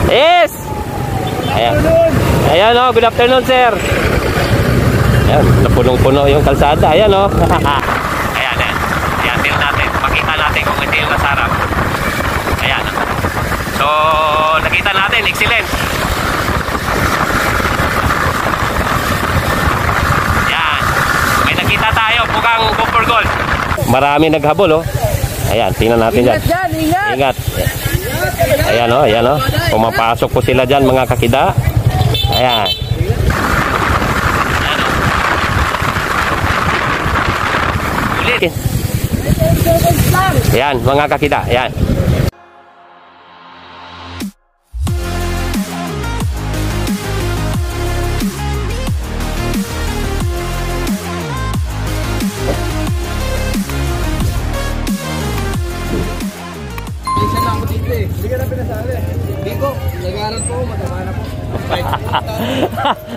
Yes! Ayan. Ayan o, good afternoon sir. Ayan, napunong-puno yung kalsada. Ayan o. Ayan, ayan. Ayan natin. Makita natin kung hindi yung masarap. Ayan. So, nakita natin. Excellent. Ayan. May nakita tayo. Mukhang Copper Gold. Marami naghabol o. Ayan, tingnan natin dyan. Ingat dyan, ingat. Ingat. Ayan o, ayan o. Pumapasok po sila dyan mga kakida. Ayan. Ulit. Ayan, mga kakida. Ayan. Isa lang ako dito eh. Hindi ka na pinasali. Hindi ko. Nag-aaral po. Mataba na po.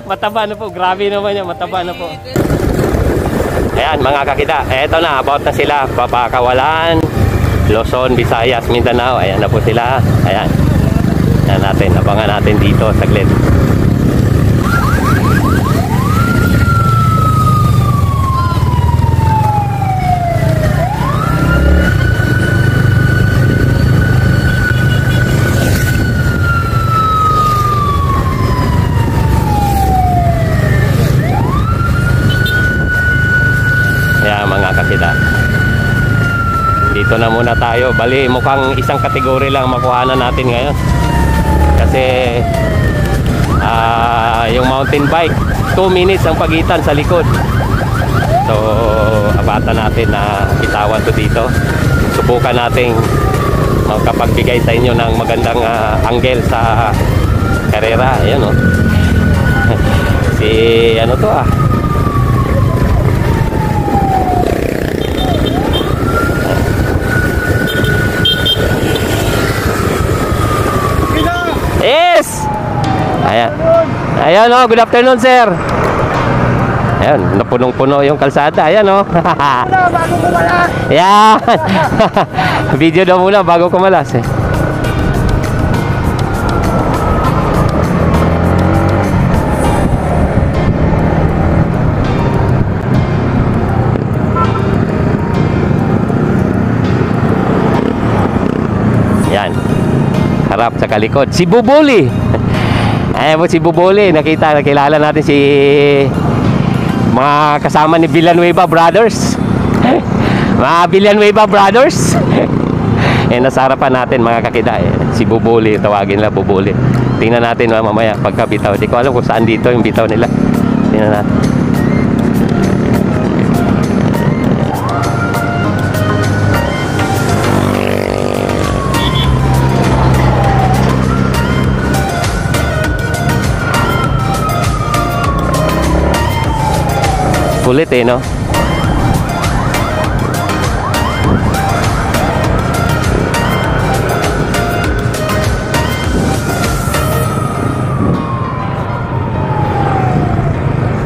Mataba na po. Grabe naman yan. Mataba na po. Ayan mga kakita. Eto na. About na sila. Papakawalan. Luzon, Visayas, Mindanao. Ayan na po sila. Ayan. Ayan natin. Abangan natin dito. Saglit. Mga kakita, dito na muna tayo. Bali mukhang isang kategory lang makuhanan natin ngayon kasi yung mountain bike 2 minutes ang pagitan sa likod. So abata natin na bitawan to dito. Subukan nating magkapagbigay sa inyo ng magandang angle sa karera. Ayan o. Si ano to Yes! Ayan. Ayan o, good afternoon sir. Ayan, napunong-puno yung kalsada. Ayan o. Bago kumalas. Ayan. Video daw muna bago kumalas eh. Ayan. Harap sa kalikod si Bubuli. Ayan po si Bubuli. Nakilala natin si mga kasama ni Villanueva Brothers. Mga Villanueva Brothers. Nasa harapan natin mga kakida si Bubuli. Tawagin nila Bubuli. Tingnan natin mamaya pagkabitaw. Hindi ko alam kung saan dito yung bitaw nila. Tingnan natin. Kulit no?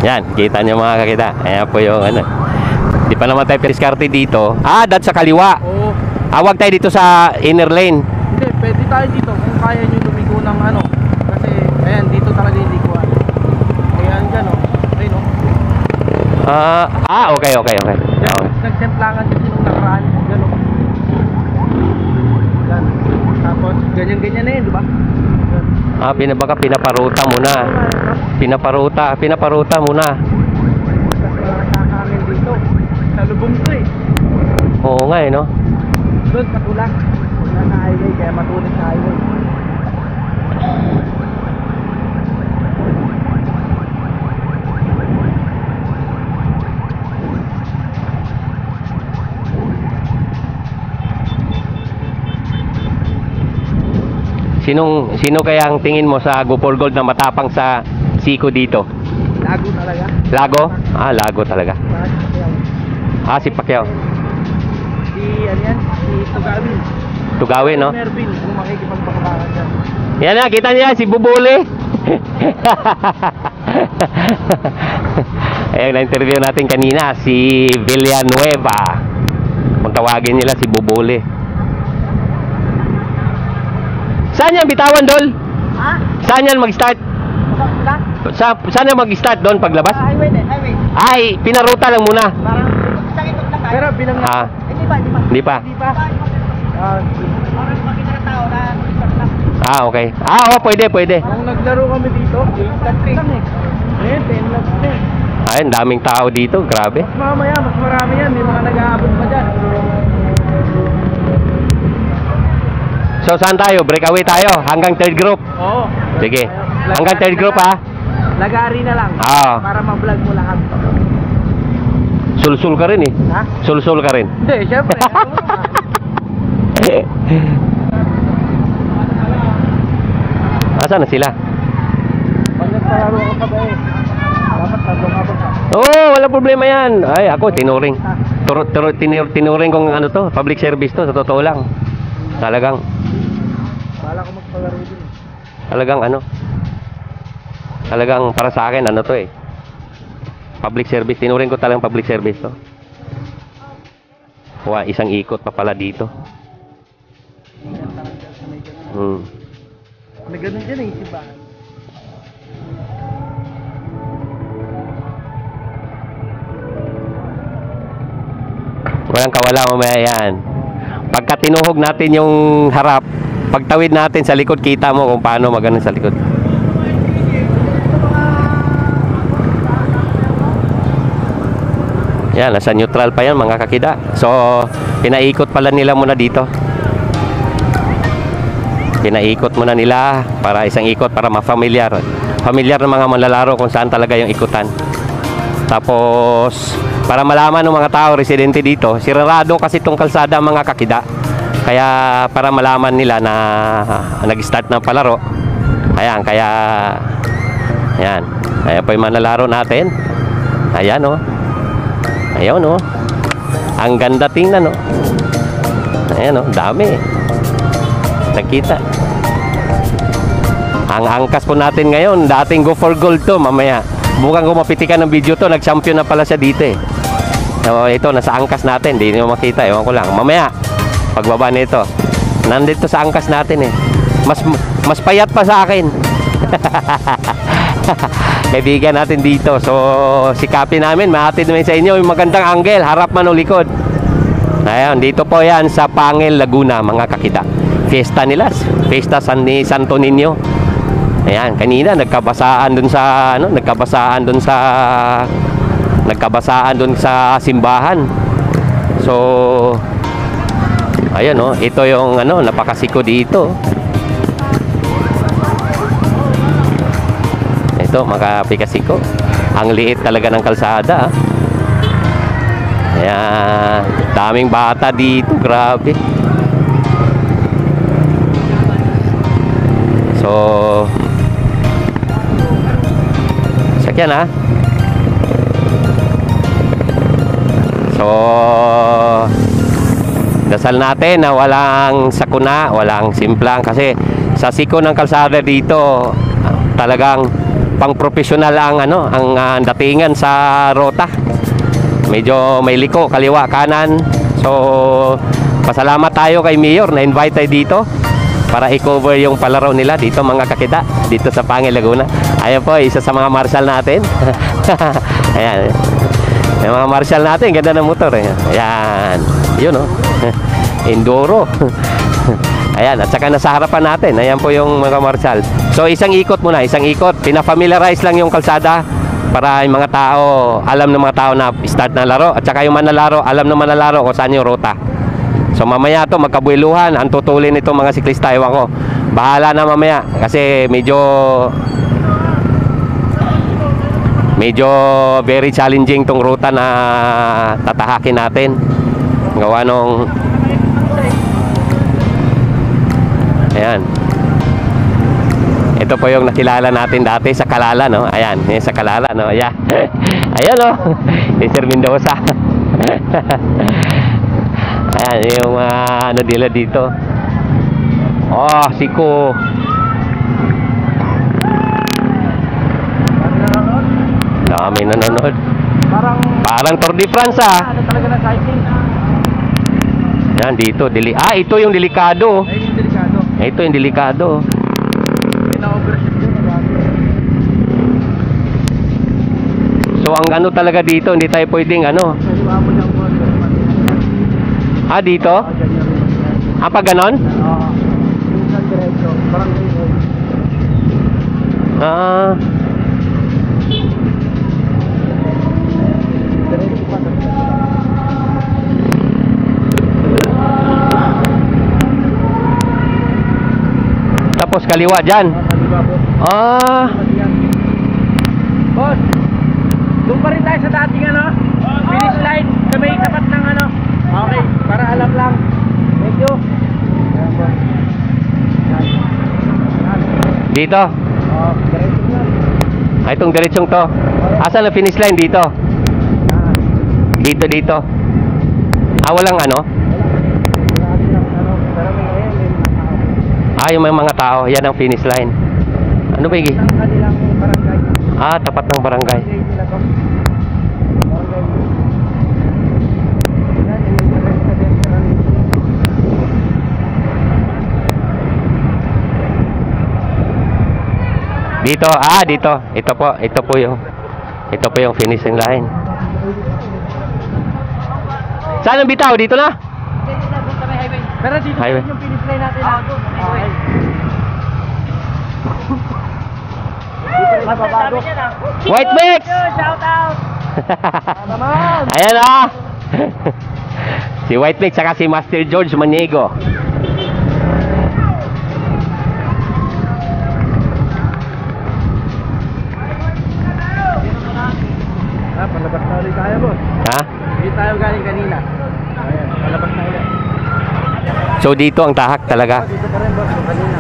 Yan, kita nyo mga kakita. Ayan po yung ano. Di pa naman tayo periskarte dito. Dad sa kaliwa. Oo. Huwag tayo dito sa inner lane. Hindi, pwede tayo dito kung kaya nyo lumigo ng ano. Kasi, ayan, dito talaga yung likuan. Ayan dyan o. Ayun o. Okay. Nagtemplangan din nung nakaraan. Gano'n. Yan. Tapos, ganyan-ganyan na yun, di ba? Baka pinaparuta muna. Pinaparuta muna. Nakakaangin dito. Sa lubong to eh. Oo nga no? Doon, katulak. Wala na highway, kaya matulog sa highway. Sino kaya ang tingin mo sa Copper Gold na matapang sa Siko dito? Lago talaga. Lago? Lago talaga. Si Pacquiao. Si ano yan? Si Tugawin. Tugawin, no? Mervin, kung makikipagpakabakan dyan. Yan na, kita niya si Bubuli. Ayun, na-interview natin kanina si Villanueva. Kung tawagin nila si Bubuli. Saan yan? Bitawan, Dol? Ha? Saan yan mag-start? Saan yan mag-start doon paglabas? Highway din, highway. Ay, pinaruta lang muna. Parang isang ikot lang tayo. Pero bilang na. Ah, Hindi pa, hindi pa. hindi pa. Di pa. Ah, Parang makita ng tao na isang lang. Ah, okay. Ah, oh, pwede, pwede. nung naglaro kami dito, 8 lang eh. Ngayon, 10 lang eh. Ay, ang daming tao dito, grabe. Mas mamaya, mas marami yan. May mga nag-aabot pa dyan. So, saan tayo? Breakaway tayo? Hanggang third group? Oo. Sige. Hanggang third group, ha? Lagari na lang. Ah. Para ma-vlog mo lahat. Sulsul ka rin eh. Ha? Sulsul ka rin. Hindi, syempre. Ano mo ba? Asan na sila? Pag nagpalaro ka pa ba eh. Dapat tatlong abot ka. Oo, wala problema yan. Ay, ako, tinuring. Tinuring kong ano to, public service to, sa totoo lang. Talagang, Bala ko magpalaro din eh. talagang ano. Talagang para sa akin, ano to eh. Public service, tinuring ko talagang public service to. Wa, isang ikot pa pala dito. May ganun dyan eh, simbahan. Walang kawala mamaya yan. Pagka tinuhog natin yung harap, pagtawid natin sa likod, kita mo kung paano magano sa likod. Yan, nasa neutral pa yan mga kakida. So, pinaikot pala nila muna dito. Pinaikot muna nila para isang ikot para ma-familiar. Familiar ng mga manlalaro kung saan talaga yung ikutan. Tapos, para malaman ng mga tao, residente dito, sirarado kasi itong kalsada mga kakida. Kaya, para malaman nila na nag-start ng palaro. Ayan, kaya, ayan. Ayan po yung manlalaro natin. Ayan, oh. Ayan, oh. Ang ganda tingnan, oh. Ayan, oh. Dami. Nakita. Ang angkas po natin ngayon, dating go for gold to, mamaya. Bukang kumapitikan ng video to, nag-champion na pala siya dito eh. So, ito, nasa angkas natin, hindi nyo makita, ewan ko lang. Mamaya, pagbaba nito, nandito sa angkas natin eh. Mas payat pa sa akin. Kaibigan natin dito. So, sikapin namin, mahatid namin sa inyo yung magandang angle, harap man o likod. Ayan, dito po yan sa Pangil, Laguna, mga kakita. Fiesta nila, Fiesta ni Santo Niño. Ayan, kanina nagkabasaan dun sa ano, nagkabasaan dun sa simbahan. So, ayan oh, ito yung ano, napakasiko dito. Ito, makapikasiko. Ang liit talaga ng kalsada. Ayan, daming bata dito, grabe. So, sakyan ha. So, dasal natin na walang sakuna, walang simplang kasi sa siko ng kalsada dito talagang pang-professional ang ano, ang datingan sa rota. Medyo may liko, kaliwa, kanan. So, pasalamat tayo kay Mayor na invite tayo dito para i-cover yung palaro nila dito mga kakita, dito sa Pangil, Laguna. Ayan po, isa sa mga marshal natin. Ayan. Yung mga marshal natin, ganda ng motor. Ayan. Yun oh. Enduro. Ayan, at saka nasa harapan natin. Ayan po yung mga marshal. So, isang ikot muna, isang ikot. Pinafamiliarize lang yung kalsada para yung mga tao, alam ng mga tao na start na laro. At saka yung manlalaro, alam ng manlalaro kung saan yung ruta. So mamaya to magkabuiluhan, ang tutulin nito mga siklista, ewan ko. Bahala na mamaya kasi medyo very challenging tong ruta na tatahakin natin. Gawa nung ayan. Ito po yung nakilala natin dati sa Kalala, no? Ayan, yung sa Kalala, no? Ayan. Ayan, no? Sir Mendoza. Ayan, yung ano nila dito. Oh, siko. Dami nanonood. Parang Tour de France ah. Ano talaga na cycling? Yan dito, ito yung delikado. Ayun yung delikado. Ito yung delikado. Pinaubos ang ano talaga dito, hindi tayo pwedeng ano. Kaliwa mo lang boss. Ah, dito? Dyan yung rin. Ah, pag ganon? Oo. Yung sa diretso, parang yung Ah, diretso pa. tapos kaliwa dyan. Kaliwa po. Ah, Boss, doon pa rin tayo sa dating ano? Finish line, sa may tapat ng ano? Okay, para alam lang. Thank you. Ayan, boss. Yan. Yan. dito. Oo, diretso yan. Ah, itong diretsong to. Asan ang finish line dito? Yan. Dito. Ah, walang ano? Wala din ang ano, pero may ayan, may mga tao. Ah, yung mga tao. Yan ang finish line. Ano ba yung... Ang kanilang barangay. Ah, tapat ng barangay. Barangay nila to. Barangay. Yan, yung residential rin. Dito, dito. Ito po yung finishing line. Saan ang bitaw? Dito na? Pero dito Highway. yung finish line natin. Okay. Dito rin nababago. White Mix! Shout out! Naman! Ayan si White Mix saka si Master George Maniego. Palabas na ulit tayo, boss. Ha? Hindi tayo galing kanina. Ayan, palabas na ulit. So dito ang tahak talaga. Dito pa rin, boss, yung kanina.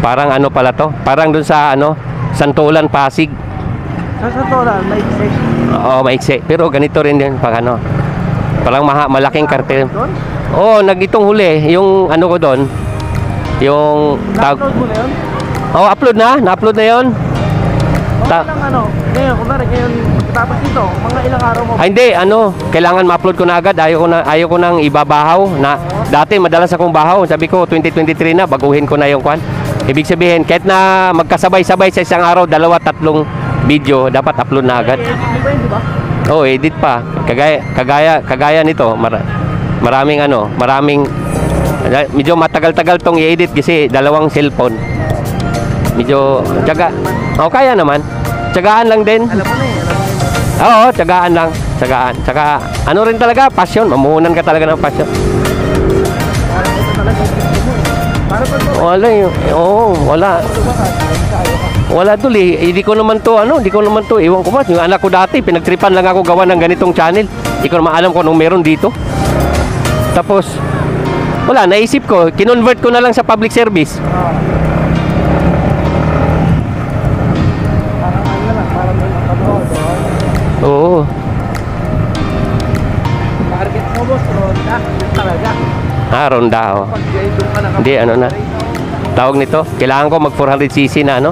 Parang ano pala to? Parang dun sa ano, Santolan, Pasig. Sa Santolan, may sex. Oo, maiksi. Pero ganito rin din pag ano. Parang malaking kartel. Doon? Oo, nagitong huli. Yung ano ko doon. Yung Na-upload mo na yun? Oh, upload na? Na-upload na yon? Okay lang ano. Ngayon, kunwari, ngayon, tapos dito, mga ilang araw mo. Ay, hindi, ano, kailangan ma-upload ko na agad. Ayaw ko nang ibabahaw na dati madalas akong bahaw. Sabi ko 2023 na, baguhin ko na yung kwan. Ibig sabihin, kahit na magkasabay-sabay sa isang araw, 2-3 video, dapat upload na agad. Di ba yun, di ba? Oh, edit pa. Kagaya nito, maraming medyo matagal-tagal tong i-edit kasi 2 cellphone. Medyo kaya naman. Tiyagaan lang din. Alam mo na eh. Alam mo na Oo, tiyagaan lang. Tsaka ano rin talaga, passion. Mamuhunan ka talaga ng passion. Parang ito talaga yung gusto mo eh. Para pag Wala yun. Oo, wala. Wala tol eh. Hindi ko naman to, ewan ko ba. Yung anak ko dati, pinagtripan lang ako gawa ng ganitong channel. Hindi ko naman alam kung anong meron dito. Tapos, wala, naisip ko, kinonvert ko na lang sa public service. Parang ano lang, parang may makabawal. Oo. Target mo, boss, ronda. Yun talaga. Ronda, oh. Pag doon ka nakapag- Hindi, ano na. Tawag nito, kailangan ko mag 400cc na ano.